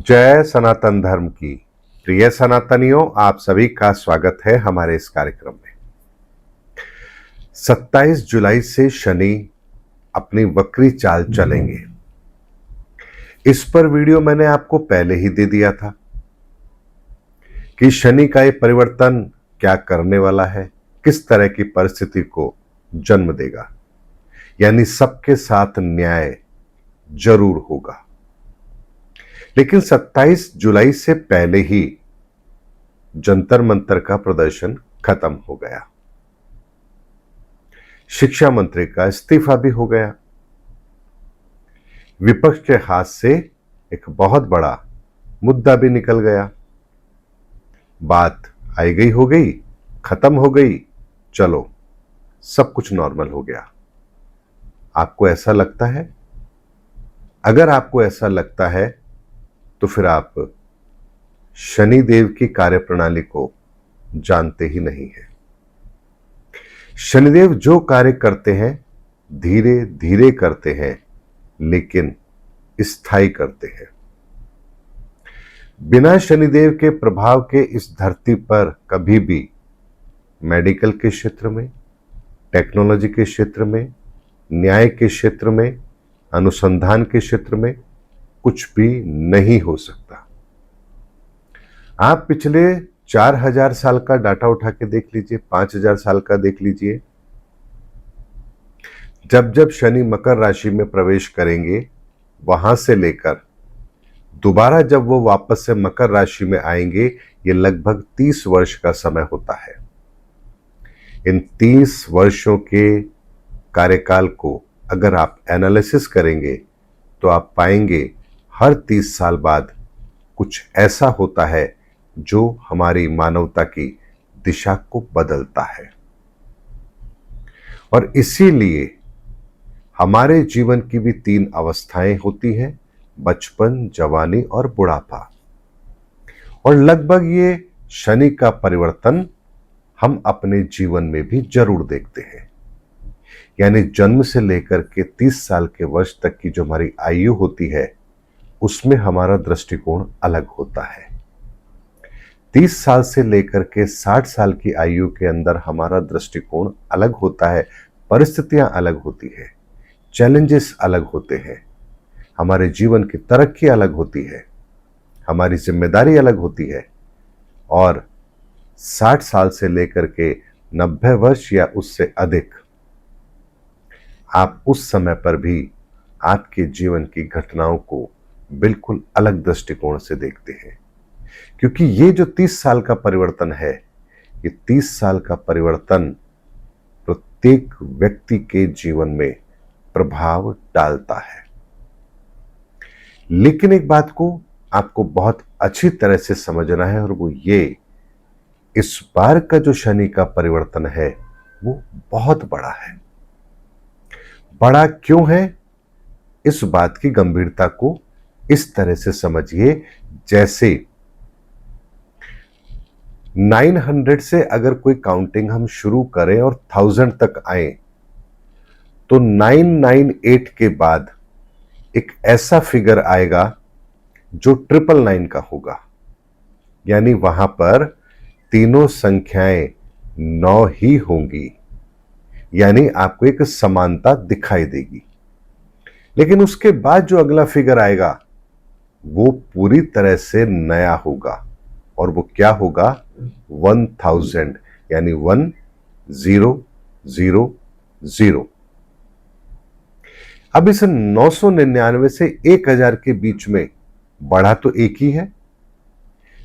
जय सनातन धर्म की। प्रिय सनातनियों, आप सभी का स्वागत है हमारे इस कार्यक्रम में। 27 जुलाई से शनि अपनी वक्री चाल चलेंगे। इस पर वीडियो मैंने आपको पहले ही दे दिया था कि शनि का ये परिवर्तन क्या करने वाला है, किस तरह की परिस्थिति को जन्म देगा, यानी सबके साथ न्याय जरूर होगा। लेकिन 27 जुलाई से पहले ही जंतर मंतर का प्रदर्शन खत्म हो गया। शिक्षा मंत्री का इस्तीफा भी हो गया। विपक्ष के हाथ से एक बहुत बड़ा मुद्दा भी निकल गया। बात आई गई हो गई, खत्म हो गई, चलो सब कुछ नॉर्मल हो गया। आपको ऐसा लगता है? अगर आपको ऐसा लगता है तो फिर आप शनिदेव की कार्यप्रणाली को जानते ही नहीं है। शनिदेव जो कार्य करते हैं धीरे धीरे करते हैं, लेकिन स्थायी करते हैं। बिना शनिदेव के प्रभाव के इस धरती पर कभी भी मेडिकल के क्षेत्र में, टेक्नोलॉजी के क्षेत्र में, न्याय के क्षेत्र में, अनुसंधान के क्षेत्र में कुछ भी नहीं हो सकता। आप पिछले 4000 साल का डाटा उठा के देख लीजिए, 5000 साल का देख लीजिए। जब जब शनि मकर राशि में प्रवेश करेंगे, वहां से लेकर दोबारा जब वो वापस से मकर राशि में आएंगे, ये लगभग 30 वर्ष का समय होता है। इन 30 वर्षों के कार्यकाल को अगर आप एनालिसिस करेंगे तो आप पाएंगे हर 30 साल बाद कुछ ऐसा होता है जो हमारी मानवता की दिशा को बदलता है। और इसीलिए हमारे जीवन की भी 3 अवस्थाएं होती हैं, बचपन, जवानी और बुढ़ापा। और लगभग ये शनि का परिवर्तन हम अपने जीवन में भी जरूर देखते हैं। यानी जन्म से लेकर के 30 साल के वर्ष तक की जो हमारी आयु होती है, उसमें हमारा दृष्टिकोण अलग होता है। 30 साल से लेकर के 60 साल की आयु के अंदर हमारा दृष्टिकोण अलग होता है, परिस्थितियां अलग होती है, चैलेंजेस अलग होते हैं, हमारे जीवन की तरक्की अलग होती है, हमारी जिम्मेदारी अलग होती है। और 60 साल से लेकर के 90 वर्ष या उससे अधिक, आप उस समय पर भी आपके जीवन की घटनाओं को बिल्कुल अलग दृष्टिकोण से देखते हैं। क्योंकि ये जो 30 साल का परिवर्तन है, ये 30 साल का परिवर्तन प्रत्येक व्यक्ति के जीवन में प्रभाव डालता है। लेकिन एक बात को आपको बहुत अच्छी तरह से समझना है, और वो ये, इस बार का जो शनि का परिवर्तन है वो बहुत बड़ा है। बड़ा क्यों है? इस बात की गंभीरता को इस तरह से समझिए, जैसे 900 से अगर कोई काउंटिंग हम शुरू करें और 1000 तक आए, तो 998 के बाद एक ऐसा फिगर आएगा जो 999 का होगा। यानी वहां पर तीनों संख्याएं 9 ही होंगी, यानी आपको एक समानता दिखाई देगी। लेकिन उसके बाद जो अगला फिगर आएगा वो पूरी तरह से नया होगा, और वो क्या होगा? 1000, यानी 1000। अब इस 999 से 1000 के बीच में बढ़ा तो एक ही है,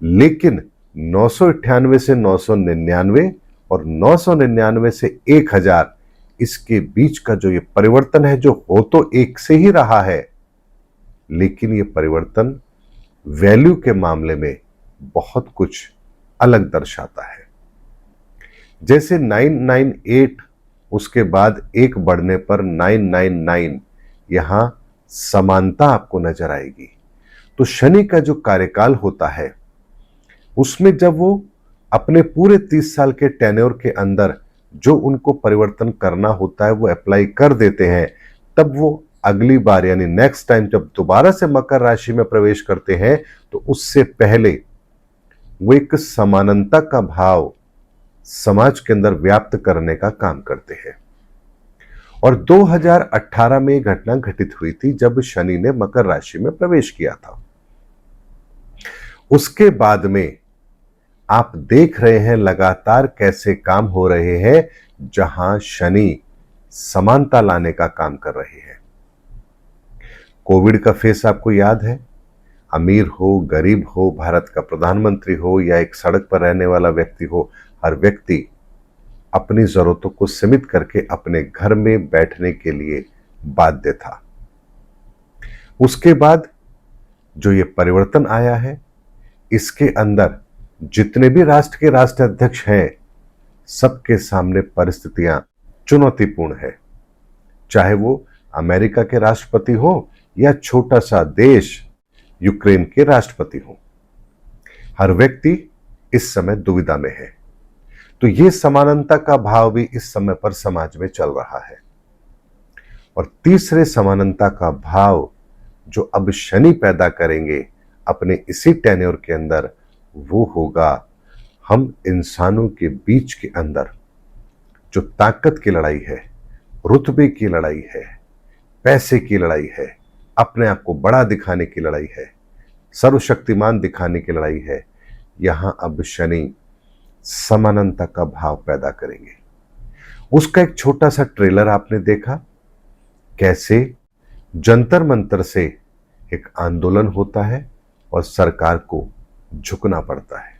लेकिन 998 से 999 और 999 से 1000, इसके बीच का जो ये परिवर्तन है, जो हो तो एक से ही रहा है, लेकिन ये परिवर्तन वैल्यू के मामले में बहुत कुछ अलग दर्शाता है। जैसे 998, उसके बाद एक बढ़ने पर 999, यहां समानता आपको नजर आएगी। तो शनि का जो कार्यकाल होता है, उसमें जब वो अपने पूरे 30 साल के टेन्योर के अंदर जो उनको परिवर्तन करना होता है वो अप्लाई कर देते हैं, तब वो अगली बार यानी नेक्स्ट टाइम जब दोबारा से मकर राशि में प्रवेश करते हैं तो उससे पहले वो एक समानता का भाव समाज के अंदर व्याप्त करने का काम करते हैं। और 2018 में एक घटना घटित हुई थी जब शनि ने मकर राशि में प्रवेश किया था। उसके बाद में आप देख रहे हैं लगातार कैसे काम हो रहे हैं जहां शनि समानता लाने का काम कर रहे हैं। कोविड का फेस आपको याद है। अमीर हो, गरीब हो, भारत का प्रधानमंत्री हो या एक सड़क पर रहने वाला व्यक्ति हो, हर व्यक्ति अपनी जरूरतों को सीमित करके अपने घर में बैठने के लिए बाध्य था। उसके बाद जो ये परिवर्तन आया है, इसके अंदर जितने भी राष्ट्र के राष्ट्राध्यक्ष हैं, सबके सामने परिस्थितियां चुनौतीपूर्ण है। चाहे वो अमेरिका के राष्ट्रपति हो या छोटा सा देश यूक्रेन के राष्ट्रपति हो, हर व्यक्ति इस समय दुविधा में है। तो ये समानता का भाव भी इस समय पर समाज में चल रहा है। और तीसरे समानता का भाव जो अब शनि पैदा करेंगे अपने इसी टेन्योर के अंदर, वो होगा हम इंसानों के बीच के अंदर जो ताकत की लड़ाई है, रुतबे की लड़ाई है, पैसे की लड़ाई है, अपने आप को बड़ा दिखाने की लड़ाई है, सर्वशक्तिमान दिखाने की लड़ाई है, यहां अब शनि समानता का भाव पैदा करेंगे। उसका एक छोटा सा ट्रेलर आपने देखा, कैसे जंतर मंतर से एक आंदोलन होता है और सरकार को झुकना पड़ता है।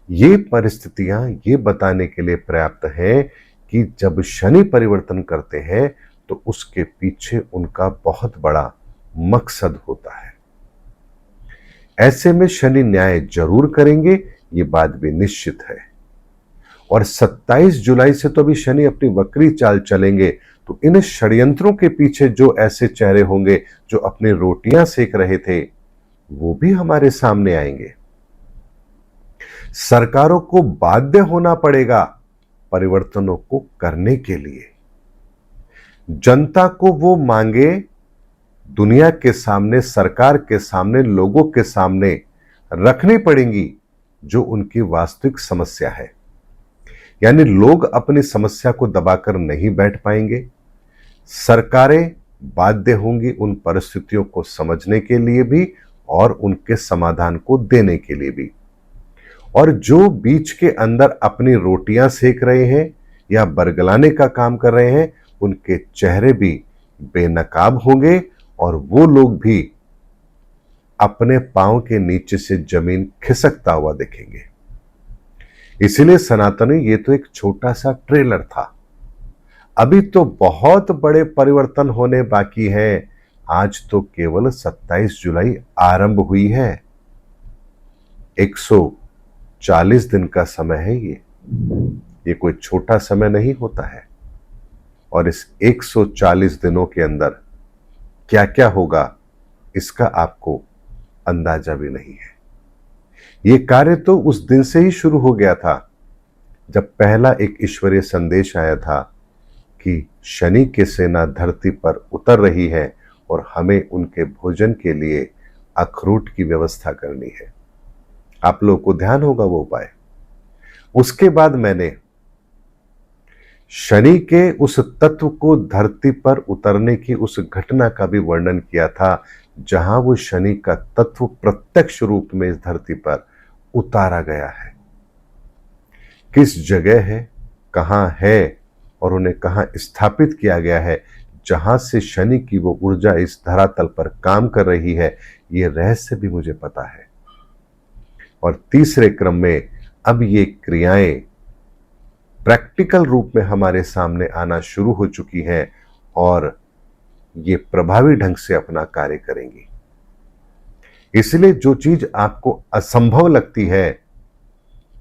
ये परिस्थितियां ये बताने के लिए पर्याप्त है कि जब शनि परिवर्तन करते हैं तो उसके पीछे उनका बहुत बड़ा मकसद होता है। ऐसे में शनि न्याय जरूर करेंगे, ये बात भी निश्चित है। और 27 जुलाई से तो अभी शनि अपनी वक्री चाल चलेंगे, तो इन षड्यंत्रों के पीछे जो ऐसे चेहरे होंगे जो अपनी रोटियां सेक रहे थे, वो भी हमारे सामने आएंगे। सरकारों को बाध्य होना पड़ेगा परिवर्तनों को करने के लिए। जनता को वो मांगे दुनिया के सामने, सरकार के सामने, लोगों के सामने रखनी पड़ेंगी जो उनकी वास्तविक समस्या है। यानी लोग अपनी समस्या को दबाकर नहीं बैठ पाएंगे। सरकारें बाध्य होंगी उन परिस्थितियों को समझने के लिए भी और उनके समाधान को देने के लिए भी। और जो बीच के अंदर अपनी रोटियां सेक रहे हैं या बरगलाने का काम कर रहे हैं, उनके चेहरे भी बेनकाब होंगे और वो लोग भी अपने पांव के नीचे से जमीन खिसकता हुआ दिखेंगे। इसलिए सनातनी, ये तो एक छोटा सा ट्रेलर था, अभी तो बहुत बड़े परिवर्तन होने बाकी हैं। आज तो केवल 27 जुलाई आरंभ हुई है। 140 दिन का समय है ये कोई छोटा समय नहीं होता है। और इस 140 दिनों के अंदर क्या क्या होगा, इसका आपको अंदाजा भी नहीं है। ये कार्य तो उस दिन से ही शुरू हो गया था जब पहला एक ईश्वरीय संदेश आया था कि शनि की सेना धरती पर उतर रही है और हमें उनके भोजन के लिए अखरोट की व्यवस्था करनी है। आप लोगों को ध्यान होगा वो उपाय। उसके बाद मैंने शनि के उस तत्व को धरती पर उतरने की उस घटना का भी वर्णन किया था, जहां वो शनि का तत्व प्रत्यक्ष रूप में इस धरती पर उतारा गया है। किस जगह है, कहां है और उन्हें कहां स्थापित किया गया है, जहां से शनि की वो ऊर्जा इस धरातल पर काम कर रही है, ये रहस्य भी मुझे पता है। और तीसरे क्रम में अब ये क्रियाएं प्रैक्टिकल रूप में हमारे सामने आना शुरू हो चुकी हैं और ये प्रभावी ढंग से अपना कार्य करेंगी। इसलिए जो चीज आपको असंभव लगती है,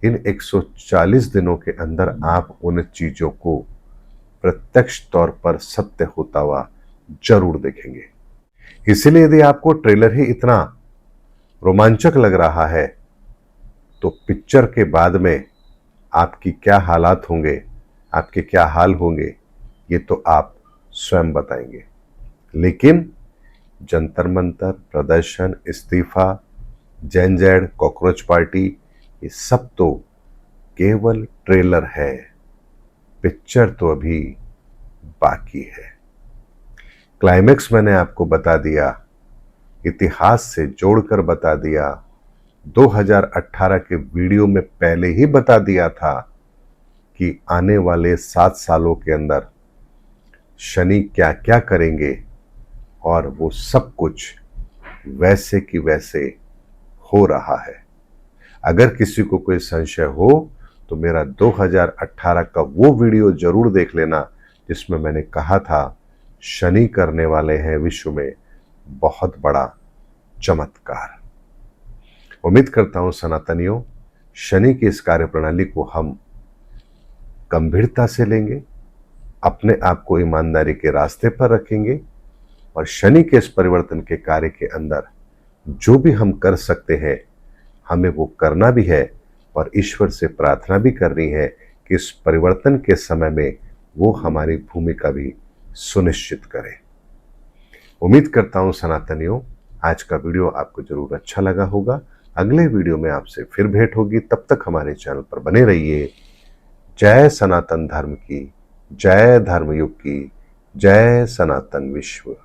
इन 140 दिनों के अंदर आप उन चीजों को प्रत्यक्ष तौर पर सत्य होता हुआ जरूर देखेंगे। इसलिए यदि आपको ट्रेलर ही इतना रोमांचक लग रहा है, तो पिक्चर के बाद में आपकी क्या हालात होंगे, आपके क्या हाल होंगे, ये तो आप स्वयं बताएंगे। लेकिन जंतर मंतर, प्रदर्शन, इस्तीफा, जेनजेड, कॉकरोच पार्टी, ये सब तो केवल ट्रेलर है। पिक्चर तो अभी बाकी है। क्लाइमेक्स मैंने आपको बता दिया, इतिहास से जोड़कर बता दिया, 2018 के वीडियो में पहले ही बता दिया था कि आने वाले 7 सालों के अंदर शनि क्या क्या करेंगे, और वो सब कुछ वैसे की वैसे हो रहा है। अगर किसी को कोई संशय हो तो मेरा 2018 का वो वीडियो जरूर देख लेना, जिसमें मैंने कहा था शनि करने वाले हैं विश्व में बहुत बड़ा चमत्कार। उम्मीद करता हूं सनातनियों, शनि की इस कार्यप्रणाली को हम गंभीरता से लेंगे, अपने आप को ईमानदारी के रास्ते पर रखेंगे, और शनि के इस परिवर्तन के कार्य के अंदर जो भी हम कर सकते हैं हमें वो करना भी है, और ईश्वर से प्रार्थना भी करनी है कि इस परिवर्तन के समय में वो हमारी भूमिका भी सुनिश्चित करें। उम्मीद करता हूं सनातनियों, आज का वीडियो आपको जरूर अच्छा लगा होगा। अगले वीडियो में आपसे फिर भेंट होगी, तब तक हमारे चैनल पर बने रहिए। जय सनातन धर्म की, जय धर्मयुग की, जय सनातन विश्व।